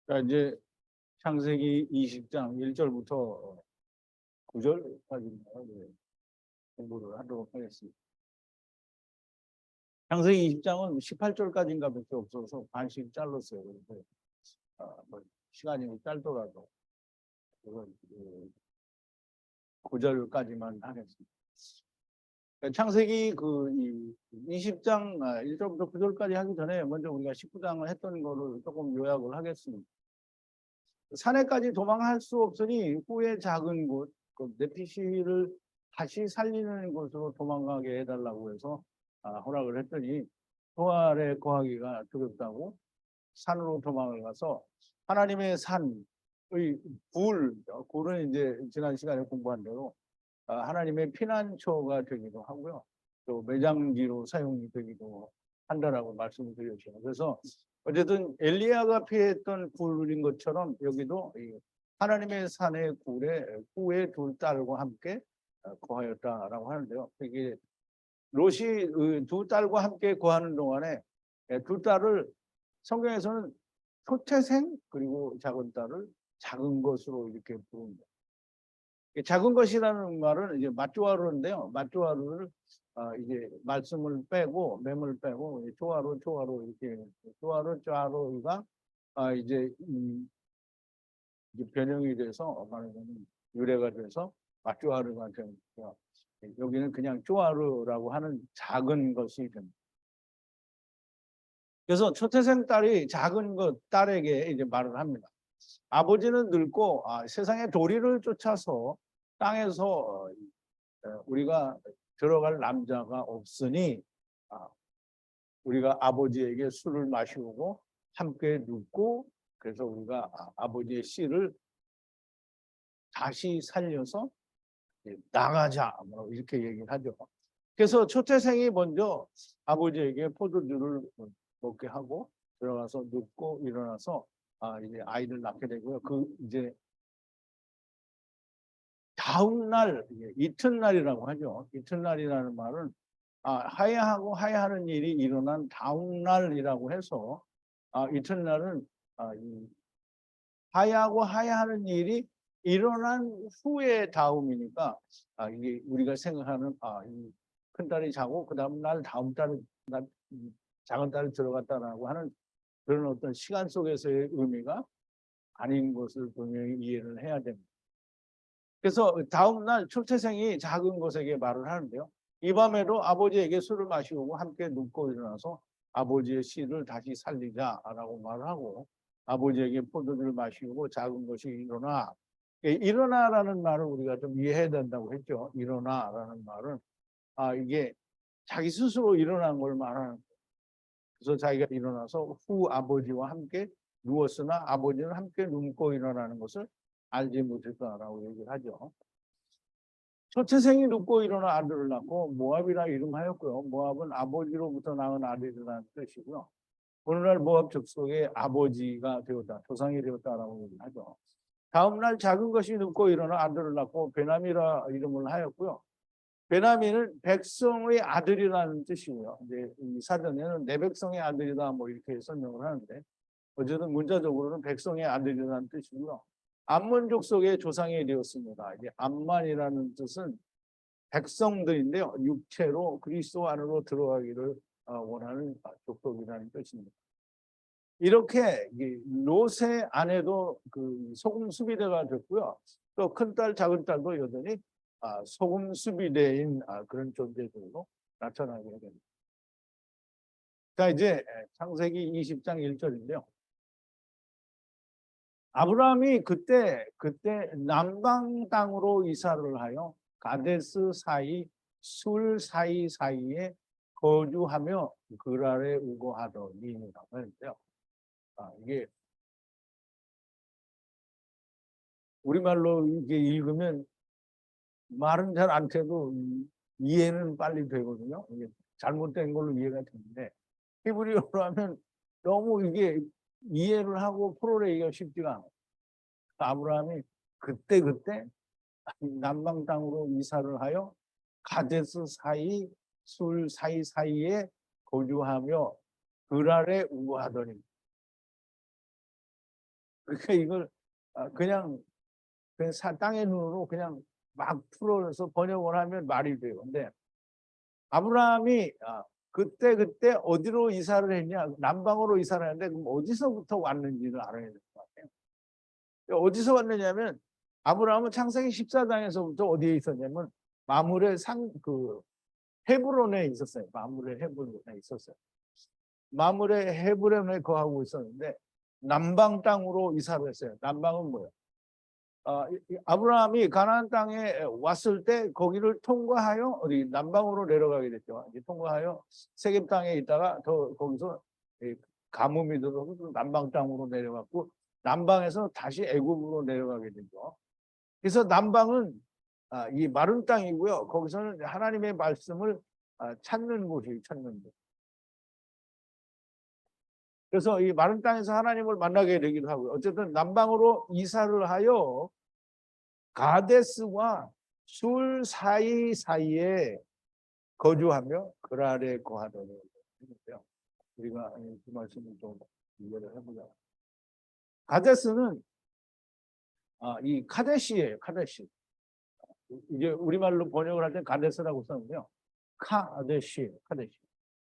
자, 이제 창세기 20장 1절부터 9절까지 공부를 하도록 하겠습니다. 창세기 20장은 18절까지인가 밖에 없어서 반씩 잘랐어요. 그런데 뭐 시간이 짧더라도 9절까지만 하겠습니다. 창세기 20장 1절부터 9절까지 하기 전에 먼저 우리가 19장을 했던 거를 조금 요약을 하겠습니다. 산에까지 도망할 수 없으니 후에 작은 곳, 네피시를 다시 살리는 곳으로 도망가게 해달라고 해서 허락을 했더니 그 아래 거하기가 두렵다고 산으로 도망을 가서 하나님의 산의 굴은 이제 지난 시간에 공부한 대로 하나님의 피난처가 되기도 하고요. 또 매장지로 사용이 되기도 한다라고 말씀을 드렸죠. 그래서 어쨌든 엘리야가 피했던 굴인 것처럼 여기도 하나님의 산의 굴에 후에 두 딸과 함께 거하였다라고 하는데요. 이게 롯이 두 딸과 함께 거하는 동안에 두 딸을 성경에서는 초태생 그리고 작은 딸을 작은 것으로 이렇게 부릅니다. 작은 것이라는 말은 이제 맞조하루인데요. 맞조하루를 이제 말씀을 빼고 맴을 빼고 조하루 이렇게 조하루가 이제 변형이 돼서 말하자면 유래가 돼서 맞조하루가 되니까 여기는 그냥 조하루라고 하는 작은 것이 됩니다. 그래서 초태생 딸이 작은 것 딸에게 이제 말을 합니다. 아버지는 늙고 세상의 도리를 쫓아서 땅에서 우리가 들어갈 남자가 없으니 우리가 아버지에게 술을 마시고 함께 눕고 그래서 우리가 아버지의 씨를 다시 살려서 나가자 뭐 이렇게 얘기를 하죠. 그래서 초태생이 먼저 아버지에게 포도주를 먹게 하고 들어가서 눕고 일어나서 이제 아이를 낳게 되고요. 이제 다음 날 이튿날이라고 하죠. 이튿날이라는 말은 하야하고 하야하는 일이 일어난 다음 날이라고 해서 이튿날은 하야하고 하야하는 일이 일어난 후의 다음이니까 이게 우리가 생각하는 이 큰딸이 자고 그 다음 날 다음 딸이 작은 딸이 들어갔다라고 하는 그런 어떤 시간 속에서의 의미가 아닌 것을 분명히 이해를 해야 됩니다. 그래서 다음 날 초태생이 작은 것에게 말을 하는데요. 이 밤에도 아버지에게 술을 마시고 함께 눕고 일어나서 아버지의 씨를 다시 살리자라고 말을 하고 아버지에게 포도주를 마시고 작은 것이 일어나. 일어나라는 말을 우리가 좀 이해해야 된다고 했죠. 일어나라는 말은 이게 자기 스스로 일어난 걸 말하는 거예요. 그래서 자기가 일어나서 후 아버지와 함께 누웠으나 아버지는 함께 눕고 일어나는 것을 알지 못했다라고 얘기를 하죠. 초태생이 눕고 일어나 아들을 낳고 모압이라 이름하였고요. 모압은 아버지로부터 낳은 아들이라는 뜻이고요. 오늘날 모압 족속의 아버지가 되었다, 조상이 되었다라고 얘기를 하죠. 다음 날 작은 것이 눕고 일어나 아들을 낳고 베나미라 이름을 하였고요. 베나미는 백성의 아들이라는 뜻이고요. 이제 이 사전에는 내 백성의 아들이다 뭐 이렇게 설명을 하는데 어쨌든 문자적으로는 백성의 아들이라는 뜻이고요. 암몬 족속의 조상이 되었습니다. 이제 암만이라는 뜻은 백성들인데요. 육체로 그리스도 안으로 들어가기를 원하는 족속이라는 뜻입니다. 이렇게 롯의 아내도 소금 수비대가 됐고요. 또 큰딸, 작은 딸도 여전히 소금 수비대인 그런 존재들로 나타나게 됩니다. 자, 이제 창세기 20장 1절인데요. 아브라함이 그때 남방 땅으로 이사를 하여 가데스 사이 술 사이사이에 거주하며 그랄에 우거하더니라고 하는데요. 이게 우리말로 이게 읽으면 말은 잘 안 돼도 이해는 빨리 되거든요. 이게 잘못된 걸로 이해가 되는데 히브리어로 하면 너무 이게 이해를 하고 풀어내기가 쉽지가 않아요. 아브라함이 그때 남방 땅으로 이사를 하여 가데스 사이 술 사이사이에 거주하며 그랄에 우거하더니 그러니까 이걸 그냥 땅의 눈으로 그냥 막 풀어서 번역을 하면 말이 돼요. 근데 아브라함이 그때 어디로 이사를 했냐? 남방으로 이사를 했는데 그럼 어디서부터 왔는지를 알아야 될 것 같아요. 어디서 왔느냐면 아브라함은 창세기 14장에서부터 어디에 있었냐면 마물의 헤브론에 있었어요. 마물의 헤브론에 있었어요. 마물의 헤브론에 거하고 있었는데 남방 땅으로 이사를 했어요. 남방은 뭐예요? 아브라함이 가나안 땅에 왔을 때 거기를 통과하여 어디 남방으로 내려가게 됐죠. 이제 통과하여 세겜 땅에 있다가 거기서 가뭄이 들어서 남방 땅으로 내려갔고 남방에서 다시 애굽으로 내려가게 되죠. 그래서 남방은 이 마른 땅이고요. 거기서는 하나님의 말씀을 찾는 곳이 찾는 곳. 그래서 이 마른 땅에서 하나님을 만나게 되기도 하고요. 어쨌든 남방으로 이사를 하여 가데스와 술 사이사이에 거주하며 그랄에 거하더니 했는데요. 우리가 그 말씀을 좀 이해를 해보자. 가데스는 이 카데시예요. 카데시. 이제 우리말로 번역을 할 때 가데스라고 썼는데요. 카데시.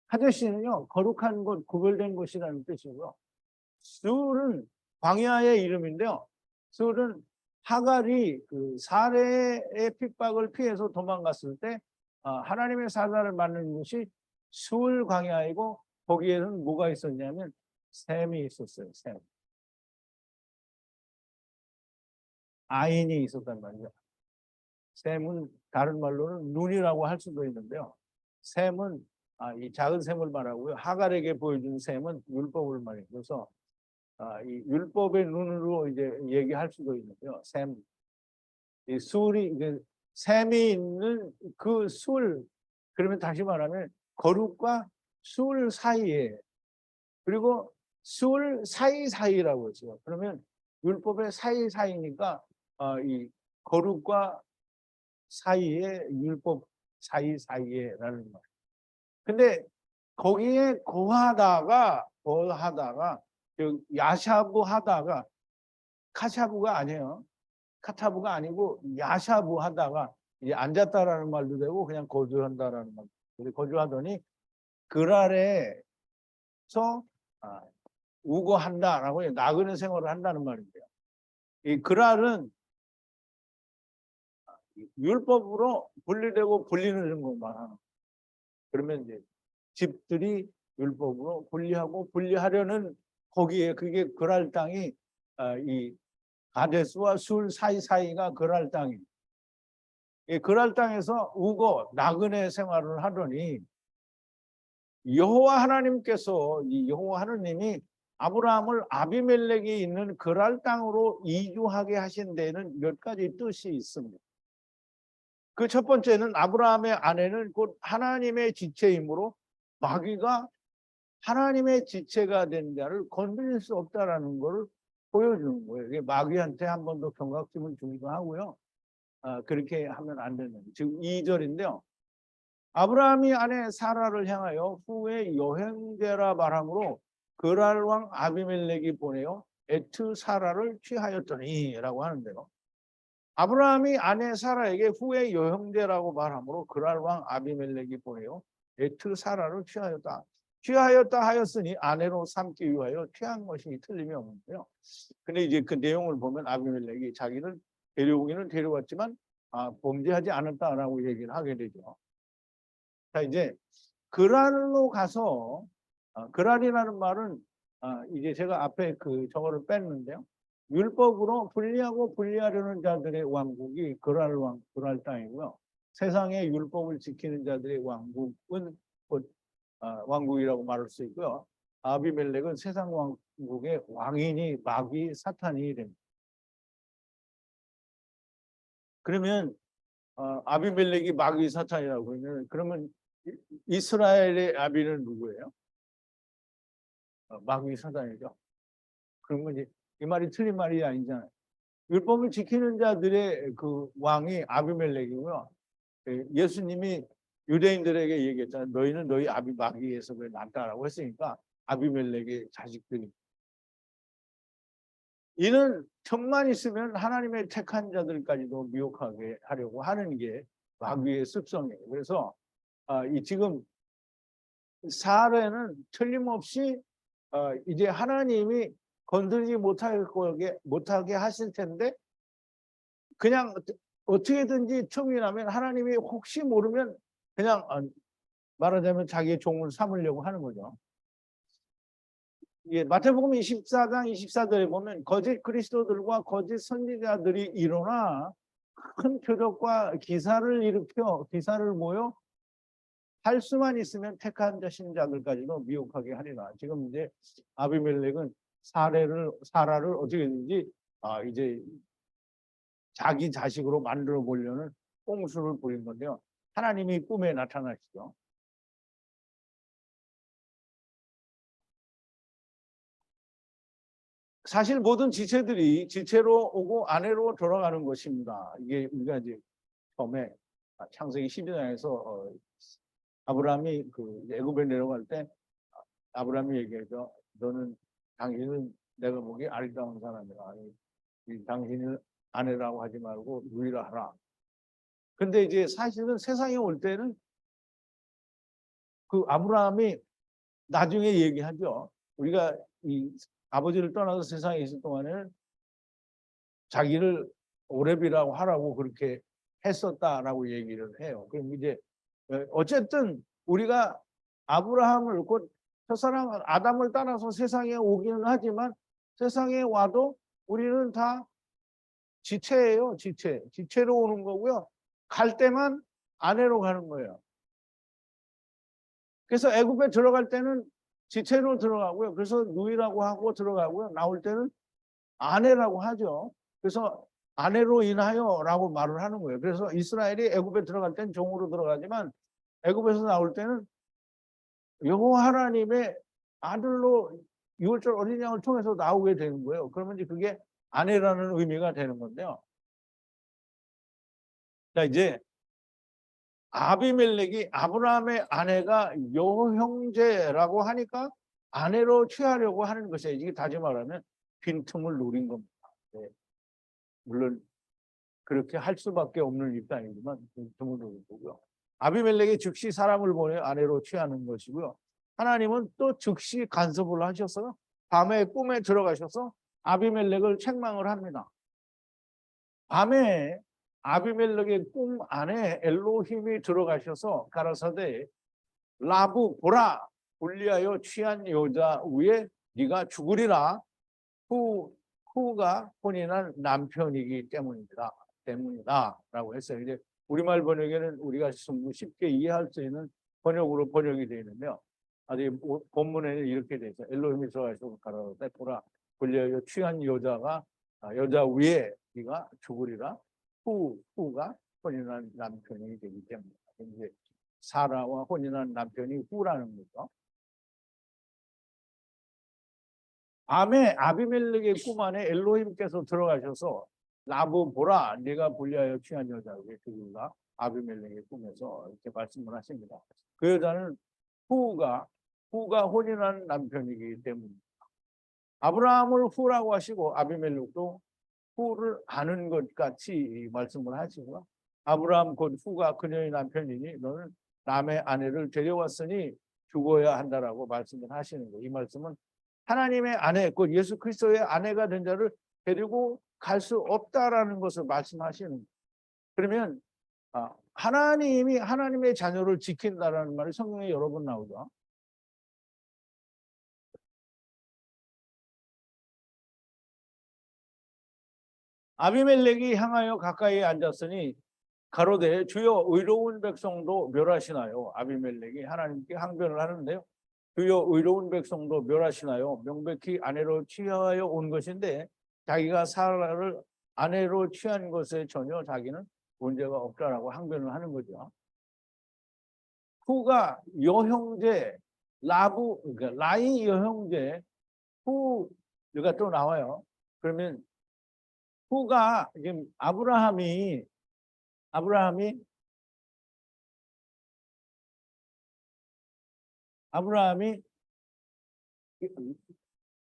카데시는요, 거룩한 곳, 구별된 곳이라는 뜻이고요. 술은 광야의 이름인데요. 술은 하갈이 그 사례의 핍박을 피해서 도망갔을 때 하나님의 사자를 만난 곳이 술 광야이고 거기에는 뭐가 있었냐면 샘이 있었어요. 샘. 아인이 있었단 말이죠. 샘은 다른 말로는 눈이라고 할 수도 있는데요. 샘은 이 작은 샘을 말하고요. 하갈에게 보여준 샘은 율법을 말해요. 그래서 이 율법의 눈으로 이제 얘기할 수도 있는데요. 샘, 이 술이 샘이 있는 그 술, 그러면 다시 말하면 거룩과 술 사이에, 그리고 술 사이사이라고 했어요. 그러면 율법의 사이사이니까 이 거룩과 사이에, 율법 사이사이에라는 말. 근데 거기에 거하다가 야샤부 하다가 카샤부가 아니에요. 카타부가 아니고 야샤부 하다가 이제 앉았다라는 말도 되고 그냥 거주한다라는 말. 거주하더니 그랄에서 우거한다라고 나그네 생활을 한다는 말인데요. 이 그랄은 율법으로 분리되고 분리는 것만 하는. 그러면 이제 집들이 율법으로 분리하고 분리하려는 거기에 그게 그랄 땅이 이 가데스와 술 사이사이가 그랄 땅이. 이 그랄 땅에서 우거 나그네 생활을 하더니 여호와 하나님께서 이 여호와 하나님이 아브라함을 아비멜렉이 있는 그랄 땅으로 이주하게 하신 데는 몇 가지 뜻이 있습니다. 그 첫 번째는 아브라함의 아내는 곧 하나님의 지체이므로 마귀가 하나님의 지체가 된 자를 건드릴 수 없다라는 것을 보여주는 거예요. 이게 마귀한테 한 번 더 경각심을 주기도 하고요. 그렇게 하면 안 되는. 지금 2절인데요. 아브라함이 아내 사라를 향하여 후에 여행되라 말함으로 그랄 왕 아비멜렉이 보내어 에트 사라를 취하였더니라고 하는데요. 아브라함이 아내 사라에게 후에 여행되라고 말함으로 그랄 왕 아비멜렉이 보내어 에트 사라를 취하였다 하였으니 아내로 삼기 위하여 취한 것이 틀림이 없는데요. 근데 이제 그 내용을 보면 아비멜렉이 자기를 데려오기는 데려왔지만 범죄하지 않았다라고 얘기를 하게 되죠. 자, 이제 그랄로 가서 그랄이라는 말은 이제 제가 앞에 저거를 뺐는데요. 율법으로 분리하고 분리하려는 자들의 왕국이 그랄 땅이고요. 세상의 율법을 지키는 자들의 왕국은 왕국이라고 말할 수 있고요. 아비멜렉은 세상 왕국의 왕이니 마귀 사탄이 됩니다. 그러면 아비멜렉이 마귀 사탄이라고 그러면 이스라엘의 아비는 누구예요? 마귀 사탄이죠. 그러면 이제 이 말이 틀린 말이 아니잖아요. 율법을 지키는 자들의 그 왕이 아비멜렉이고요. 예수님이 유대인들에게 얘기했잖아요. 너희는 너희 아비 마귀에서 낫다라고 했으니까 아비멜렉의 자식들이. 이는 틈만 있으면 하나님의 택한 자들까지도 미혹하게 하려고 하는 게 마귀의 습성이에요. 그래서 이 지금 사례는 틀림없이 이제 하나님이 건드리지 못하게 하실 텐데 그냥 어떻게든지 틈이 나면 하나님이 혹시 모르면 그냥 말하자면 자기의 종을 삼으려고 하는 거죠. 예, 마태복음 24장 24절에 보면 거짓 그리스도들과 거짓 선지자들이 일어나 큰 표적과 기사를 모여 할 수만 있으면 택한 신자들까지도 미혹하게 하리라. 지금 이제 아비멜렉은 사라를 어떻게든지 이제 자기 자식으로 만들어 보려는 꼼수를 부린 건데요. 하나님이 꿈에 나타나시죠. 사실 모든 지체들이 지체로 오고 아내로 돌아가는 것입니다. 이게 우리가 이제 처음에 창세기 12장에서 아브라함이 그 애굽에 내려갈 때 아브라함이 얘기하죠. 당신은 내가 보기에 아리따운 사람이라. 당신을 아내라고 하지 말고 누이라 하라. 근데 이제 사실은 세상에 올 때는 그 아브라함이 나중에 얘기하죠. 우리가 이 아버지를 떠나서 세상에 있을 동안에는 자기를 오렙이라고 하라고 그렇게 했었다라고 얘기를 해요. 그럼 이제 어쨌든 우리가 아브라함을 곧 첫사랑 아담을 따라서 세상에 오기는 하지만 세상에 와도 우리는 다 지체예요. 지체로 오는 거고요. 갈 때만 아내로 가는 거예요. 그래서 애굽에 들어갈 때는 지체로 들어가고요. 그래서 누이라고 하고 들어가고요. 나올 때는 아내라고 하죠. 그래서 아내로 인하여라고 말을 하는 거예요. 그래서 이스라엘이 애굽에 들어갈 때는 종으로 들어가지만 애굽에서 나올 때는 여호와 하나님의 아들로 유월절 어린 양을 통해서 나오게 되는 거예요. 그러면 이제 그게 아내라는 의미가 되는 건데요. 자, 이제 아비멜렉이 아브라함의 아내가 여형제라고 하니까 아내로 취하려고 하는 것이에요. 이게 다시 말하면 빈틈을 노린 겁니다. 네. 물론 그렇게 할 수밖에 없는 입장이지만 빈틈을 노린 거고요. 아비멜렉이 즉시 사람을 보내 아내로 취하는 것이고요. 하나님은 또 즉시 간섭을 하셔서 밤에 꿈에 들어가셔서 아비멜렉을 책망을 합니다. 밤에 아비멜렉의 꿈 안에 엘로힘이 들어가셔서 가라사대 라부 보라 분리하여 취한 여자 위에 네가 죽으리라. 후가 혼인한 남편이기 때문이다라고 했어요. 이제 우리말 번역에는 우리가 쉽게 이해할 수 있는 번역으로 번역이 되어 있는데요. 아직 본문에는 이렇게 돼 있어요. 엘로힘이 들어가셔서 가라사대 보라 분리하여 취한 여자 위에 네가 죽으리라. 후가 혼인한 남편이 되기 때문에 이제 사라와 혼인한 남편이 후라는 거죠. 밤에 아비멜렉의 꿈 안에 엘로힘께서 들어가셔서 라부 보라 네가 분리하여 취한 여자에게 죽으리라. 아비멜렉의 꿈에서 이렇게 말씀을 하십니다. 그 여자는 후가 혼인한 남편이기 때문입니다. 아브라함을 후라고 하시고 아비멜렉도 후를 아는 것 같이 말씀을 하시고요. 아브라함 곧 후가 그녀의 남편이니 너는 남의 아내를 데려왔으니 죽어야 한다라고 말씀을 하시는 거예요. 이 말씀은 하나님의 아내, 곧 예수 그리스도의 아내가 된 자를 데리고 갈 수 없다라는 것을 말씀하시는 거예요. 그러면 하나님이 하나님의 자녀를 지킨다라는 말이 성경에 여러 번 나오죠. 아비멜렉이 향하여 가까이 앉았으니 가로되 주여 의로운 백성도 멸하시나요? 아비멜렉이 하나님께 항변을 하는데요. 주여 의로운 백성도 멸하시나요? 명백히 아내로 취하여 온 것인데 자기가 사라를 아내로 취한 것에 전혀 자기는 문제가 없다라고 항변을 하는 거죠. 후가 여형제 그러니까 라이 여형제 후가 또 나와요. 그러면 후가 지금 아브라함이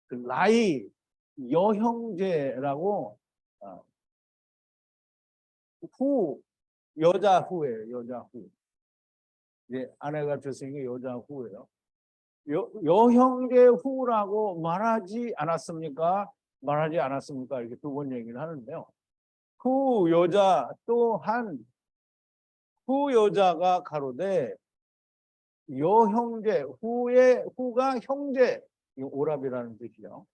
그 라이 여형제라고 어, 후 여자 후예요. 여자 후. 이제 아내가 됐으니까 여자 후예요. 여형제 후라고 말하지 않았습니까? 말하지 않았습니까? 이렇게 두 번 얘기를 하는데요. 후 여자 또한 후 여자가 가로되 여형제 후의 후가 형제 오랍이라는 뜻이요.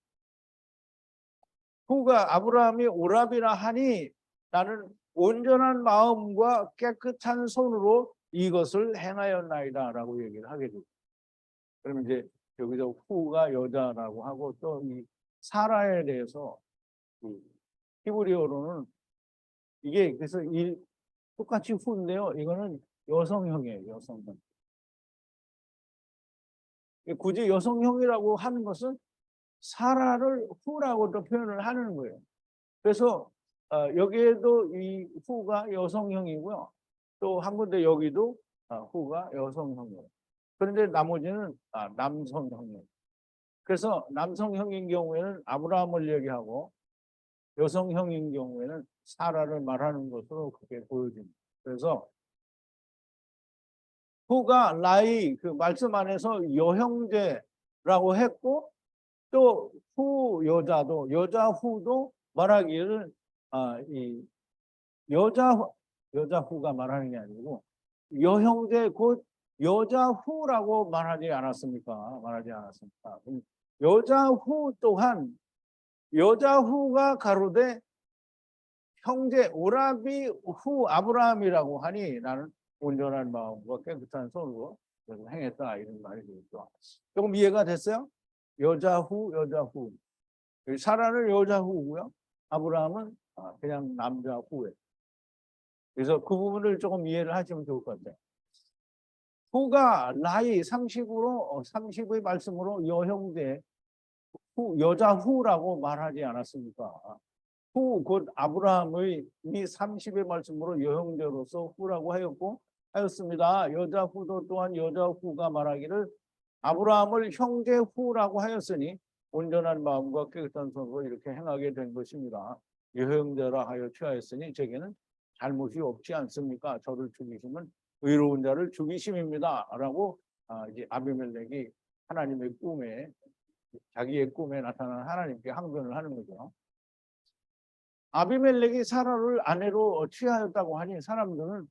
후가 아브라함이 오랍이라 하니 나는 온전한 마음과 깨끗한 손으로 이것을 행하였나이다라고 얘기를 하게 됩니다. 그러면 이제 여기서 후가 여자라고 하고 또 이 사라에 대해서 히브리어로는 이게 그래서 똑같이 후인데요. 이거는 여성형이에요. 여성형. 굳이 여성형이라고 하는 것은 사라를 후라고도 표현을 하는 거예요. 그래서 여기에도 이 후가 여성형이고요. 또 한 군데 여기도 후가 여성형이에요. 그런데 나머지는 남성형이에요. 그래서 남성형인 경우에는 아브라함을 얘기하고 여성형인 경우에는 사라를 말하는 것으로 그렇게 보여집니다. 그래서 후가 라이 그 말씀 안에서 여형제라고 했고 또 후 여자도 여자 후도 말하기를 이 여자 후가 말하는 게 아니고 여형제 곧 여자 후라고 말하지 않았습니까? 말하지 않았습니까? 여자 후 또한 여자 후가 가로되 형제 오라비 후 아브라함이라고 하니 나는 온전한 마음과 깨끗한 손으로 행했다 이런 말이 되겠죠. 조금 이해가 됐어요? 여자 후 여자 후. 사라는 여자 후고요. 아브라함은 그냥 남자 후에. 그래서 그 부분을 조금 이해를 하시면 좋을 것 같아요. 후가 나이 30의 말씀으로 여형제 후 여자 후라고 말하지 않았습니까? 후 곧 아브라함의 이 30의 말씀으로 여형제로서 후라고 하였습니다. 여자 후도 또한 여자 후가 말하기를 아브라함을 형제 후라고 하였으니 온전한 마음과 깨끗한 손으로 이렇게 행하게 된 것입니다. 여형제라 하여 취하였으니 제게는 잘못이 없지 않습니까? 저를 죽이시면 의로운 자를 죽이심입니다. 라고 이제 아비멜렉이 하나님의 꿈에 자기의 꿈에 나타난 하나님께 항변을 하는 거죠. 아비멜렉이 사라를 아내로 취하였다고 하니 사람들은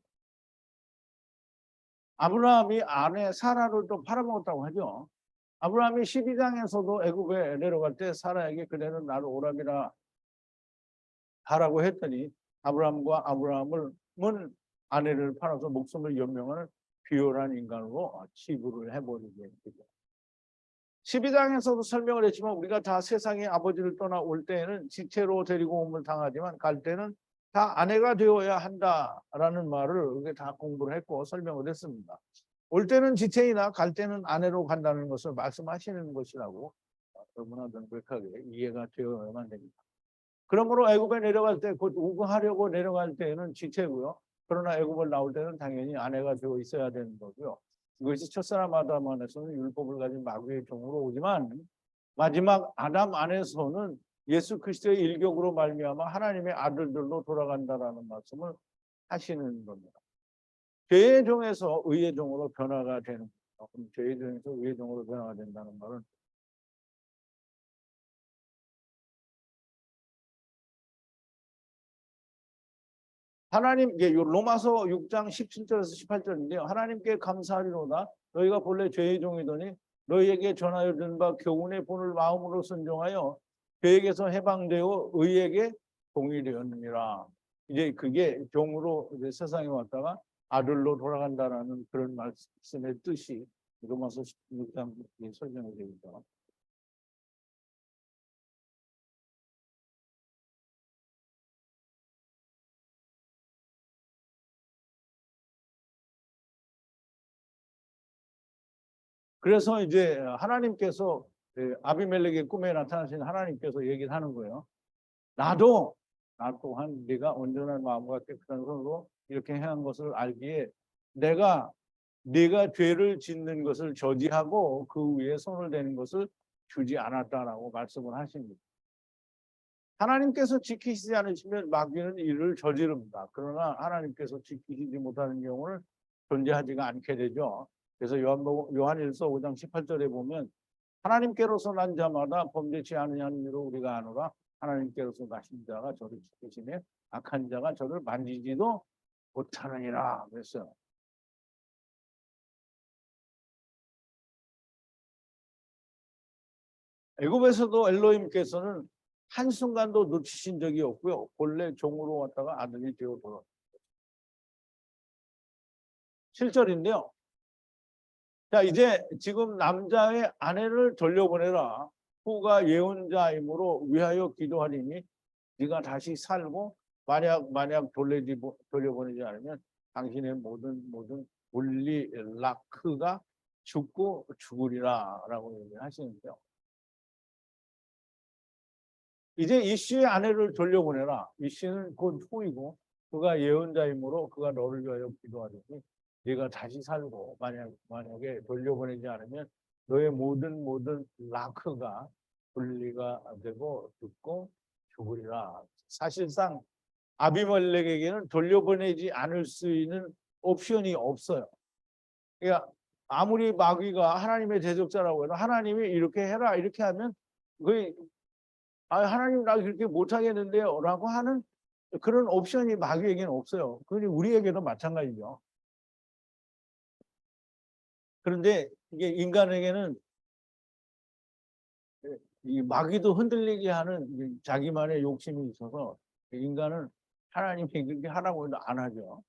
아브라함이 아내 사라를 또 팔아먹었다고 하죠. 아브라함이 12장에서도 애굽에 내려갈 때 사라에게 그대는 나를 오랍이라 하라고 했더니 아브라함과 아브라함은 아내를 팔아서 목숨을 연명하는 비열한 인간으로 치부를 해버리게 되죠. 12장에서도 설명을 했지만 우리가 다 세상의 아버지를 떠나 올 때에는 지체로 데리고 옴을 당하지만 갈 때는 다 아내가 되어야 한다라는 말을 우리가 다 공부를 했고 설명을 했습니다. 올 때는 지체이나 갈 때는 아내로 간다는 것을 말씀하시는 것이라고 너무나 명백하게 이해가 되어야만 됩니다. 그러므로 애굽에 내려갈 때 곧 우거하려고 내려갈 때는 지체고요. 그러나 애굽을 나올 때는 당연히 아내가 되어 있어야 되는 거고요. 이것이 첫사람 아담 안에서는 율법을 가진 마귀의 종으로 오지만 마지막 아담 안에서는 예수 그리스도의 일격으로 말미암아 하나님의 아들들로 돌아간다라는 말씀을 하시는 겁니다. 죄의 종에서 의의 종으로 변화가 되는 거예요. 그럼 죄의 종에서 의의 종으로 변화가 된다는 말은 하나님, 로마서 6장 17절에서 18절인데요. 하나님께 감사하리로다. 너희가 본래 죄의 종이더니 너희에게 전하여 준 바 교훈의 본을 마음으로 순종하여 죄에게서 해방되어 의에게 동일되었느니라. 이제 그게 종으로 이제 세상에 왔다가 아들로 돌아간다라는 그런 말씀의 뜻이 로마서 6장 설명이 됩니다. 그래서 이제 하나님께서 아비멜렉의 꿈에 나타나신 하나님께서 얘기를 하는 거예요. 나 또한 네가 온전한 마음과 깨끗한 손으로 이렇게 행한 것을 알기에 네가 죄를 짓는 것을 저지하고 그 위에 손을 대는 것을 주지 않았다라고 말씀을 하십니다. 하나님께서 지키시지 않으시면 마귀는 이를 저지릅니다. 그러나 하나님께서 지키시지 못하는 경우는 존재하지가 않게 되죠. 그래서 요한일서 5장 18절에 보면 하나님께로서 난 자마다 범죄치 않으냐는 이로 우리가 아노라. 하나님께로서 나신 자가 저를 지키시며 악한 자가 저를 만지지도 못하느니라 그랬어요. 애굽에서도 엘로힘께서는 한순간도 놓치신 적이 없고요. 본래 종으로 왔다가 아들이 되어 돌아왔어요. 7절인데요. 자, 이제 지금 남자의 아내를 돌려보내라. 후가 예언자이므로 위하여 기도하리니 네가 다시 살고 만약 돌려보내지 않으면 당신의 모든 물리 라크가 죽고 죽으리라라고 얘기하시는데요. 이제 이씨의 아내를 돌려보내라. 이씨는 곧 후이고 그가 예언자이므로 그가 너를 위하여 기도하리니 네가 다시 살고 만약에 돌려보내지 않으면 너의 모든 라크가 분리가 되고 죽고 죽으리라. 사실상 아비멜렉에게는 돌려보내지 않을 수 있는 옵션이 없어요. 그러니까 아무리 마귀가 하나님의 대적자라고 해도 하나님이 이렇게 해라 이렇게 하면 거의 하나님 나 그렇게 못하겠는데요 라고 하는 그런 옵션이 마귀에게는 없어요. 그러니 우리에게도 마찬가지죠. 그런데 이게 인간에게는 이 마귀도 흔들리게 하는 자기만의 욕심이 있어서 인간은 하나님이 그렇게 하라고 해도 안 하죠.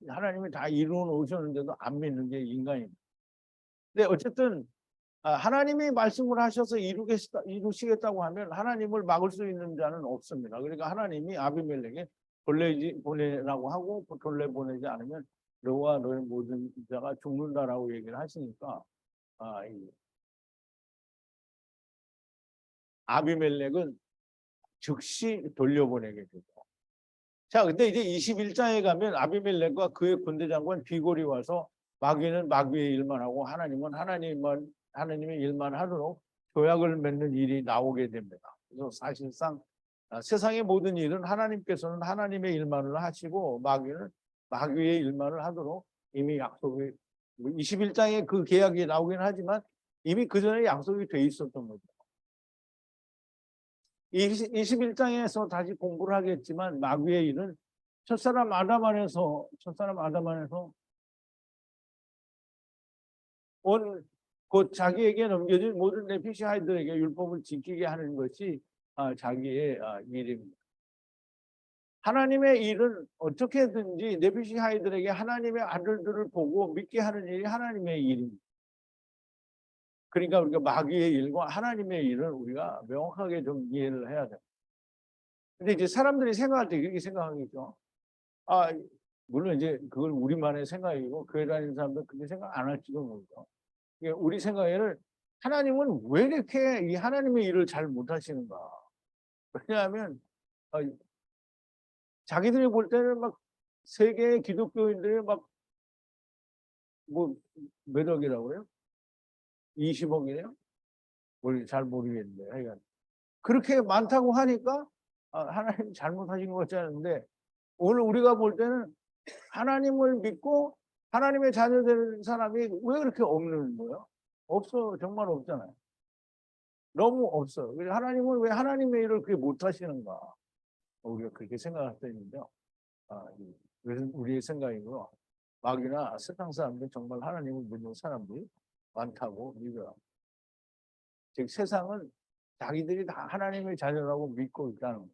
하나님이 다 이루어 놓으셨는데도 안 믿는 게 인간입니다. 근데 어쨌든 하나님이 말씀을 하셔서 이루시겠다고 하면 하나님을 막을 수 있는 자는 없습니다. 그러니까 하나님이 아비멜렉에 보내라고 하고 돌려보내지 않으면 너와 너의 모든 자가 죽는다라고 얘기를 하시니까 아비멜렉은 즉시 돌려보내게 되죠. 자, 근데 이제 21장에 가면 아비멜렉과 그의 군대 장관 비골이 와서 마귀는 마귀의 일만 하고 하나님은 하나님의 일만 하도록 조약을 맺는 일이 나오게 됩니다. 그래서 사실상 세상의 모든 일은 하나님께서는 하나님의 일만을 하시고 마귀는 마귀의 일만을 하도록 이미 약속이 21장에 그 계약이 나오긴 하지만 이미 그 전에 약속이 돼 있었던 거죠. 21장에서 다시 공부를 하겠지만 마귀의 일은 첫사람 아담 안에서 곧 자기에게 넘겨진 모든 네피시아이들에게 율법을 지키게 하는 것이 자기의 일입니다. 하나님의 일은 어떻게든지 네피시아이들에게 하나님의 아들들을 보고 믿게 하는 일이 하나님의 일입니다. 그러니까 우리가 마귀의 일과 하나님의 일을 우리가 명확하게 좀 이해를 해야 돼요. 근데 이제 사람들이 생각할 때 그렇게 생각하겠죠. 물론 이제 그걸 우리만의 생각이고 교회 다니는 사람들 그렇게 생각 안 할지도 모르죠. 우리 생각에는 하나님은 왜 이렇게 이 하나님의 일을 잘 못하시는가? 왜냐하면 자기들이 볼 때는 막 세계의 기독교인들이 막 몇 억이라고요? 20억이래요? 잘 모르겠는데 하여간 그렇게 많다고 하니까 하나님 잘못하신 것 같지 않은데 오늘 우리가 볼 때는 하나님을 믿고 하나님의 자녀 되는 사람이 왜 그렇게 없는 거예요? 없어. 정말 없잖아요. 너무 없어요. 하나님은 왜 하나님의 일을 그렇게 못하시는가? 우리가 그렇게 생각할 때 있는데요. 우리의 생각이고요. 마귀나 세상 사람들 정말 하나님을 믿는 사람들이 많다고 믿어요. 즉 세상은 자기들이 다 하나님의 자녀라고 믿고 있다는 거예요.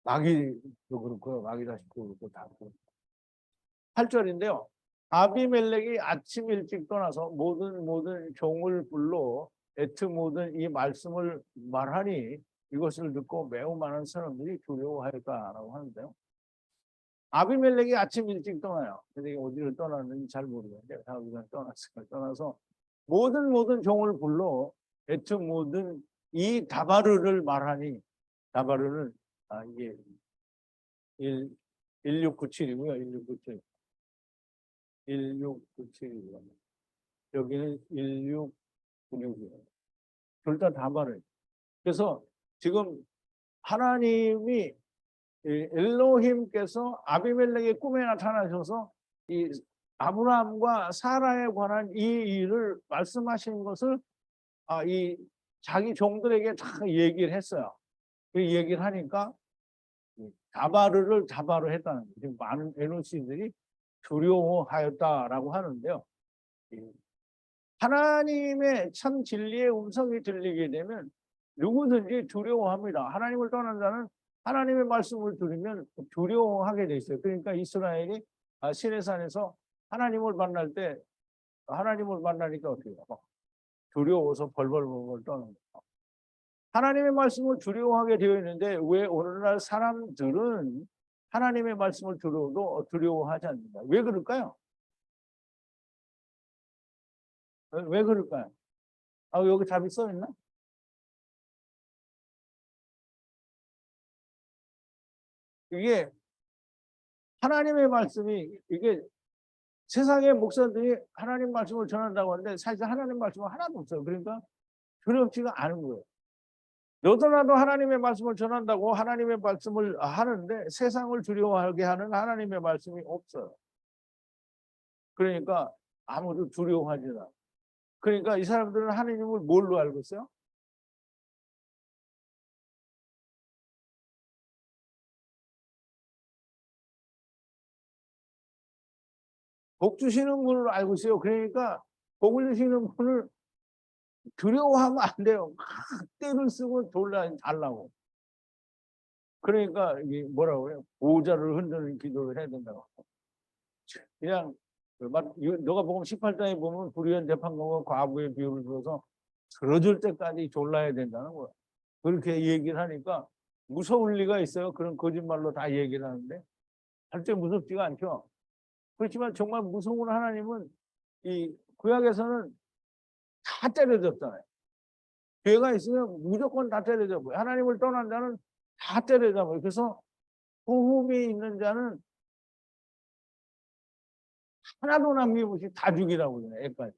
마귀도 그렇고요. 마귀 자식도 그렇고 다 그렇고. 8절인데요. 아비멜렉이 아침 일찍 떠나서 모든 종을 불러 에트 모든 이 말씀을 말하니 이것을 듣고 매우 많은 사람들이 두려워할까라고 하는데요. 아비멜렉이 아침 일찍 떠나요. 근데 어디를 떠났는지 잘 모르겠는데 자기가 떠나서 모든 종을 불러 에트 모든 이 다바르를 말하니 다바르는 이게 1697이고요. 1697이고요. 여기는 1696이에요. 둘 다 다바르예요. 그래서 지금 하나님이 엘로힘께서 아비멜렉의 꿈에 나타나셔서 이 아브라함과 사라에 관한 이 일을 말씀하신 것을 이 자기 종들에게 다 얘기를 했어요. 그 얘기를 하니까 다바르를 다바로 했다는 거예요. 지금 많은 에노시들이 두려워하였다라고 하는데요. 하나님의 참 진리의 음성이 들리게 되면 누구든지 두려워합니다. 하나님을 떠난 자는 하나님의 말씀을 들으면 두려워하게 돼 있어요. 그러니까 이스라엘이 시내산에서 하나님을 만날 때 하나님을 만나니까 어떻게 해요? 두려워서 벌벌벌 떠는 거예요. 하나님의 말씀을 두려워하게 되어 있는데 왜 오늘날 사람들은 하나님의 말씀을 들어도 두려워하지 않는가? 왜 그럴까요? 왜 그럴까요? 여기 답이 써 있나? 이게 하나님의 말씀이 이게 세상의 목사들이 하나님 말씀을 전한다고 하는데 사실 하나님 말씀은 하나도 없어요. 그러니까 두렵지가 않은 거예요. 너도 나도 하나님의 말씀을 전한다고 하나님의 말씀을 하는데 세상을 두려워하게 하는 하나님의 말씀이 없어요. 그러니까 아무도 두려워하지 않아요. 그러니까 이 사람들은 하나님을 뭘로 알고 있어요? 복 주시는 분으로 알고 있어요. 그러니까 복을 주시는 분을 두려워하면 안 돼요. 막 떼를 쓰고 달라고. 그러니까 이게 뭐라고 해요? 보호자를 흔드는 기도를 해야 된다고. 그냥 너가 보면 18장에 보면 불의한 재판관과 과부의 비유를 들어서 쓰러질 때까지 졸라야 된다는 거야. 그렇게 얘기를 하니까 무서울 리가 있어요. 그런 거짓말로 다 얘기를 하는데 절대 무섭지가 않죠. 그렇지만 정말 무서운 하나님은 이 구약에서는 다 때려졌잖아요. 죄가 있으면 무조건 다 때려잡아요. 하나님을 떠난 자는 다 때려잡아요. 그래서 호흡이 있는 자는 하나도 남김없이 다 죽이라고 그래요. 애까지.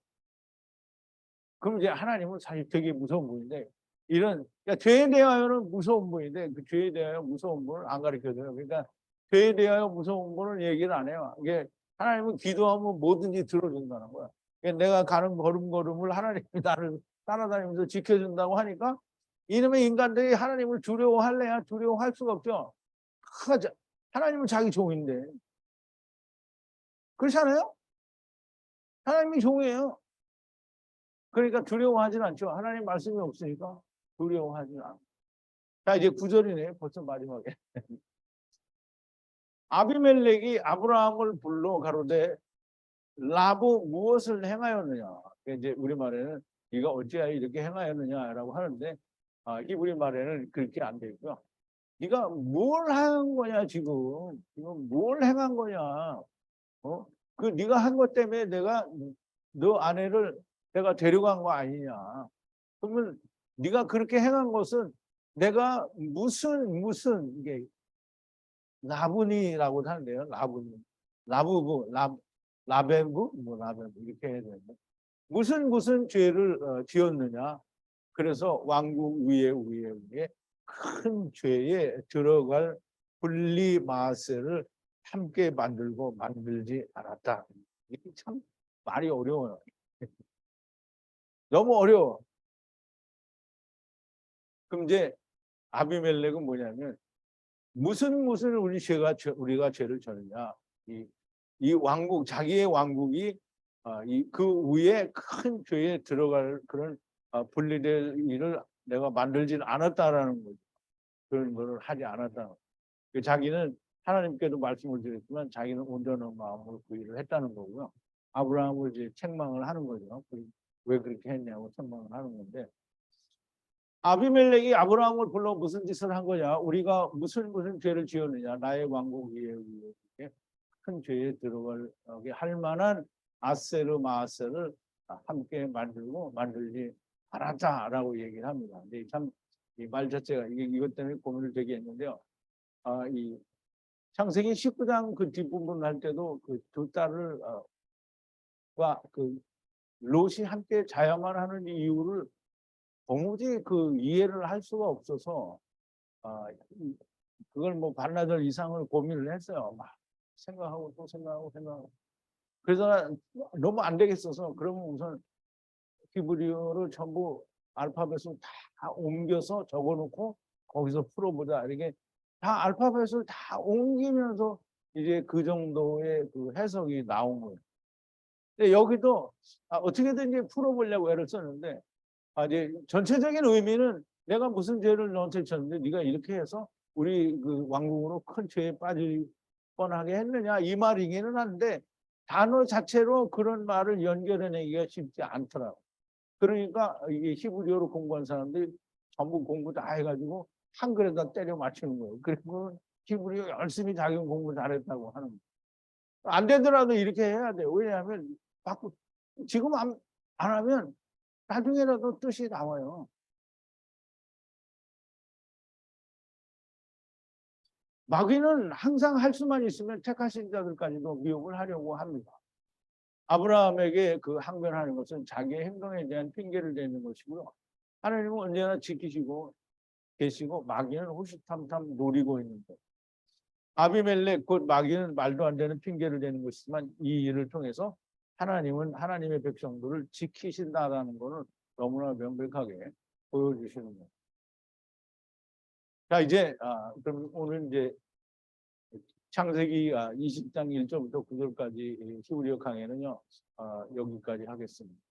그럼 이제 하나님은 사실 되게 무서운 분인데 그러니까 죄에 대하여는 무서운 분인데 그 죄에 대하여 무서운 분을 안 가르쳐줘요. 그러니까 죄에 대하여 무서운 분을 얘기를 안 해요. 이게 하나님은 기도하면 뭐든지 들어준다는 거야. 그러니까 내가 가는 걸음걸음을 하나님이 나를 따라다니면서 지켜준다고 하니까 이놈의 인간들이 하나님을 두려워할래야 두려워할 수가 없죠. 하나님은 자기 종인데. 그렇지 않아요? 하나님이 종이에요. 그러니까 두려워하진 않죠. 하나님 말씀이 없으니까 두려워하진 않아요. 자, 이제 9절이네. 벌써 마지막에. 아비멜렉이 아브라함을 불러 가로되 라보 무엇을 행하였느냐. 이제 우리말에는 네가 어찌하여 이렇게 행하였느냐라고 하는데 히브리 말에는 그렇게 안 돼 있고요. 네가 뭘 한 거냐 지금 뭘 행한 거냐. 그 네가 한 것 때문에 내가 너 아내를 내가 데려간 거 아니냐. 그러면 네가 그렇게 행한 것은 내가 무슨 이게 라분이라고 하는데요. 라분이 라부부 라베부 뭐 라베부 이렇게 해야 되는데 무슨 죄를 지었느냐. 그래서 왕국 위에 큰 죄에 들어갈 분리 마세를 함께 만들지 않았다. 이게 참 말이 어려워요. 너무 어려워. 그럼 이제 아비멜렉은 뭐냐면 무슨 우리가 죄를 졌느냐. 이 왕국 자기의 왕국이 그 위에 큰 죄에 들어갈 그런 분리될 일을 내가 만들지는 않았다라는 거죠. 그런 거를 하지 않았다는 거죠. 자기는 하나님께도 말씀을 드렸지만 자기는 온전한 마음으로 그 일을 했다는 거고요. 아브라함을 이제 책망을 하는 거죠. 왜 그렇게 했냐고 책망을 하는 건데 아비멜렉이 아브라함을 불러 무슨 짓을 한 거냐? 우리가 무슨 죄를 지었느냐? 나의 왕국 위에 큰 죄에 들어가게 할 만한 아세르 마아세를 함께 만들지 않았다라고 얘기를 합니다. 근데 참 이 말 자체가 이것 때문에 고민을 되게 했는데요. 이 창세기 19장 그 뒷부분 할 때도 그 두 딸을 그 롯이 함께 자야만 하는 이유를 도무지 그 이해를 할 수가 없어서 그걸 뭐 반나절 이상을 고민을 했어요. 막 생각하고 또 생각하고. 그래서 너무 안 되겠어서 그러면 우선 히브리어를 전부 알파벳을 다 옮겨서 적어놓고 거기서 풀어보자. 이렇게 다 알파벳을 다 옮기면서 이제 그 정도의 그 해석이 나온 거예요. 근데 여기도 어떻게든지 풀어보려고 애를 썼는데 이제 전체적인 의미는 내가 무슨 죄를 너한테 쳤는데 네가 이렇게 해서 우리 그 왕궁으로 큰 죄에 빠질 뻔하게 했느냐 이 말이기는 한데 단어 자체로 그런 말을 연결해내기가 쉽지 않더라고. 그러니까 이게 히브리어로 공부한 사람들이 전부 공부 다 해가지고 한글에다 때려 맞추는 거예요. 그리고 히브리어 열심히 자기 공부 잘했다고 하는 거예요. 안 되더라도 이렇게 해야 돼요. 왜냐하면 지금 안 하면 나중에라도 뜻이 나와요. 마귀는 항상 할 수만 있으면 택하신 자들까지도 미혹을 하려고 합니다. 아브라함에게 그 항변하는 것은 자기의 행동에 대한 핑계를 대는 것이고요. 하나님은 언제나 지키시고 계시고 마귀는 호시탐탐 노리고 있는 거예요. 아비멜렉 곧 마귀는 말도 안 되는 핑계를 대는 것이지만 이 일을 통해서 하나님은 하나님의 백성들을 지키신다라는 것을 너무나 명백하게 보여주시는 거예요. 자 이제 그럼 오늘 이제 창세기 20장 1절부터 9절까지 히브리어 강의는요 여기까지 하겠습니다.